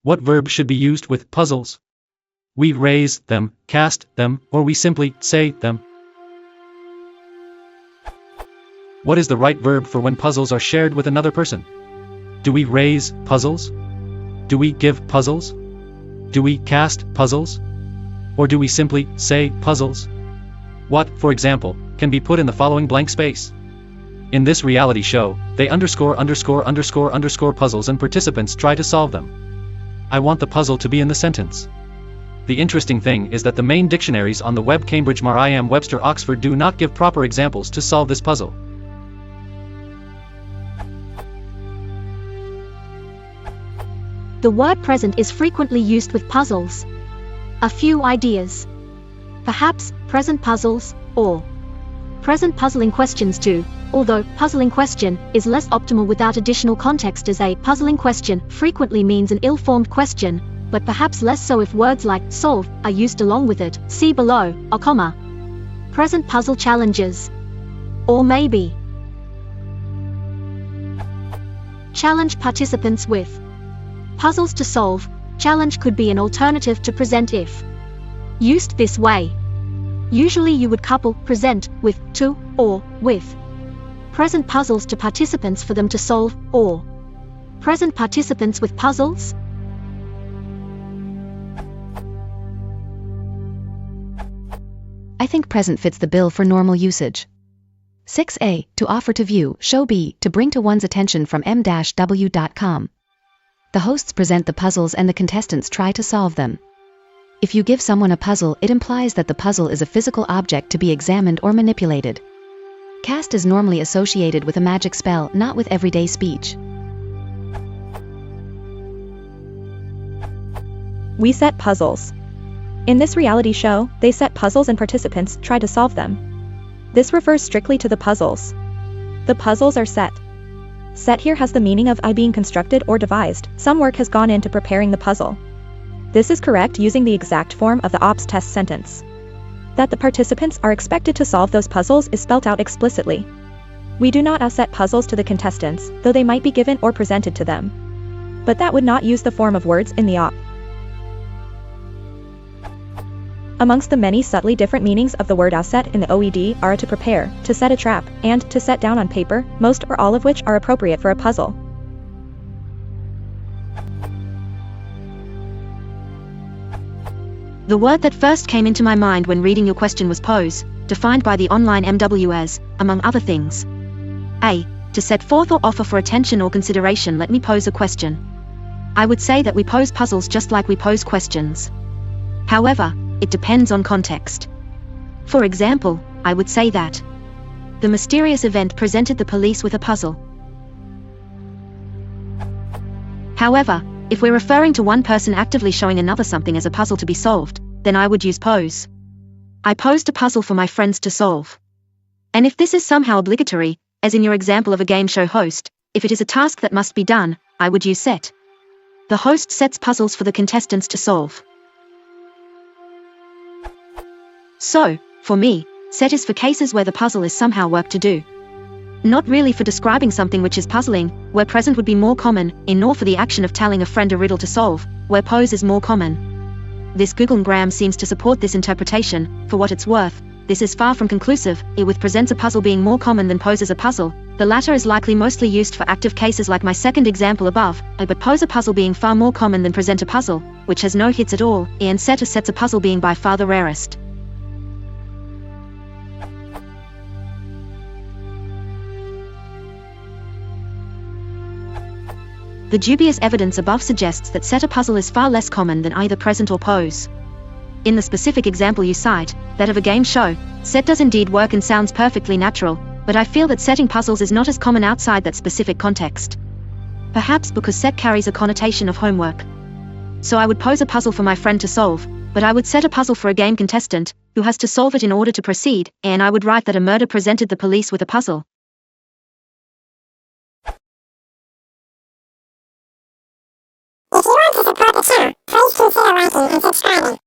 What verb should be used with puzzles? We raise them, cast them, or we simply say them. What is the right verb for when puzzles are shared with another person? Do we raise puzzles? Do we give puzzles? Do we cast puzzles? Or do we simply say puzzles? What, for example, can be put in the following blank space? In this reality show, they underscore puzzles and participants try to solve them. I want the puzzle to be in the sentence. The interesting thing is that the main dictionaries on the web Cambridge Merriam-Webster Oxford do not give proper examples to solve this puzzle. The word present is frequently used with puzzles. A few ideas. Perhaps, present puzzles, or present puzzling questions too, although puzzling question is less optimal without additional context, as a puzzling question frequently means an ill-formed question, but perhaps less so if words like solve are used along with it. See below, a comma. Present puzzle challenges. Or maybe challenge participants with puzzles to solve. Challenge could be an alternative to present if used this way. Usually you would couple present with to or with present puzzles to participants for them to solve, or present participants with puzzles. I think present fits the bill for normal usage. 6a. To offer to view, show b. To bring to one's attention from m-w.com. The hosts present the puzzles and the contestants try to solve them. If you give someone a puzzle, it implies that the puzzle is a physical object to be examined or manipulated. Cast is normally associated with a magic spell, not with everyday speech. We set puzzles. In this reality show, they set puzzles and participants try to solve them. This refers strictly to the puzzles. The puzzles are set. Set here has the meaning of being constructed or devised. Some work has gone into preparing the puzzle. This is correct using the exact form of the OPS test sentence. That the participants are expected to solve those puzzles is spelt out explicitly. We do not set puzzles to the contestants, though they might be given or presented to them. But that would not use the form of words in the OP. Amongst the many subtly different meanings of the word set in the OED are to prepare, to set a trap, and to set down on paper, most or all of which are appropriate for a puzzle. The word that first came into my mind when reading your question was pose, defined by the online MW as, among other things. A. To set forth or offer for attention or consideration. Let me pose a question. I would say that we pose puzzles just like we pose questions. However, it depends on context. For example, I would say that the mysterious event presented the police with a puzzle. However, if we're referring to one person actively showing another something as a puzzle to be solved, then I would use pose. I posed a puzzle for my friends to solve. And if this is somehow obligatory, as in your example of a game show host, if it is a task that must be done, I would use set. The host sets puzzles for the contestants to solve. So, for me, set is for cases where the puzzle is somehow work to do. Not really for describing something which is puzzling, where present would be more common, nor for the action of telling a friend a riddle to solve, where pose is more common. This Googlegram seems to support this interpretation. For what it's worth, this is far from conclusive. It with presents a puzzle being more common than pose as a puzzle. The latter is likely mostly used for active cases like my second example above, but pose a puzzle being far more common than present a puzzle, which has no hits at all, and set a sets a puzzle being by far the rarest. The dubious evidence above suggests that set a puzzle is far less common than either present or pose. In the specific example you cite, that of a game show, set does indeed work and sounds perfectly natural, but I feel that setting puzzles is not as common outside that specific context. Perhaps because set carries a connotation of homework. So I would pose a puzzle for my friend to solve, but I would set a puzzle for a game contestant, who has to solve it in order to proceed, and I would write that a murder presented the police with a puzzle. If you want to support the channel, please consider liking and subscribing.